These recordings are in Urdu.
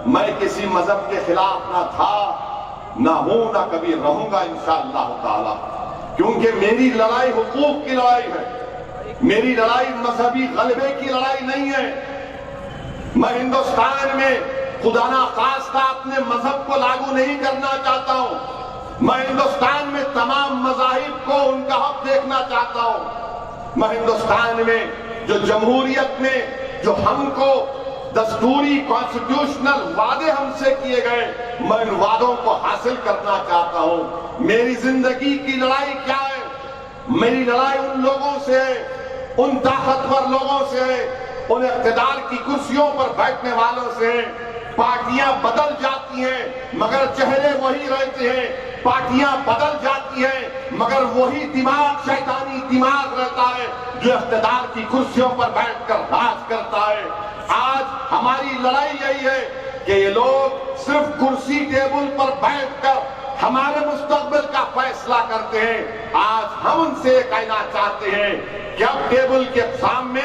میں کسی مذہب کے خلاف نہ تھا، نہ ہوں، نہ کبھی رہوں گا انشاءاللہ تعالی، کیونکہ میری لڑائی حقوق کی لڑائی ہے، میری لڑائی مذہبی غلبے کی لڑائی نہیں ہے۔ میں ہندوستان میں خدا نخواستہ اپنے مذہب کو لاگو نہیں کرنا چاہتا ہوں، میں ہندوستان میں تمام مذاہب کو ان کا حق دیکھنا چاہتا ہوں۔ میں ہندوستان میں جو جمہوریت میں جو ہم کو دستوری کانسٹیٹیوشنل وعدے ہم سے کیے گئے، میں ان وعدوں کو حاصل کرنا چاہتا ہوں۔ میری زندگی کی لڑائی کیا ہے؟ میری لڑائی ان لوگوں سے ہے، ان طاقتور لوگوں سے ہے، ان اقتدار کی کرسیوں پر بیٹھنے والوں سے ہے۔ پارٹیاں بدل جاتی ہیں مگر چہرے وہی رہتے ہیں، پارٹیاں بدل جاتی ہیں مگر وہی دماغ، شیطانی دماغ رہتا ہے جو اقتدار کی کرسیوں پر بیٹھ کر راج کرتا ہے۔ آج ہماری لڑائی یہی ہے کہ یہ لوگ صرف کرسی ٹیبل پر بیٹھ کر ہمارے مستقبل کا فیصلہ کرتے ہیں۔ آج ہم ان سے کہنا چاہتے ہیں کہ اب ٹیبل کے سامنے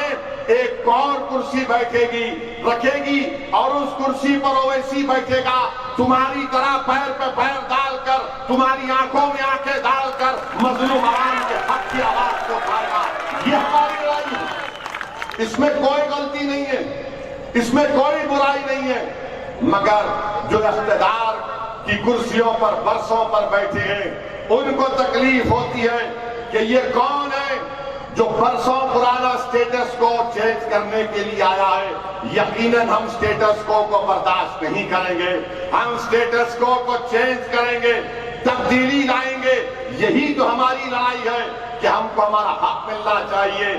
ایک اور کرسی بیٹھے گی، رکھے گی، اور اس کرسی پر اویسی بیٹھے گا، تمہاری طرح پیر پہ پیر ڈال کر، تمہاری آنکھوں میں آنکھیں ڈال کر مظلوم عوام کے حق کی آواز کو اٹھائے گا۔ یہ ہماری لڑائی ہے، اس میں کوئی غلطی نہیں ہے، اس میں کوئی برائی نہیں ہے، مگر جو اقتدار کی کرسیوں پر برسوں پر بیٹھے ہیں ان کو تکلیف ہوتی ہے کہ یہ کون ہے جو برسوں پرانا سٹیٹس کو چینج کرنے کے لیے آیا ہے۔ یقیناً ہم سٹیٹس کو برداشت نہیں کریں گے، ہم سٹیٹس کو چینج کریں گے، تبدیلی لائیں گے۔ یہی تو ہماری لڑائی ہے کہ ہم کو ہمارا حق ملنا چاہیے۔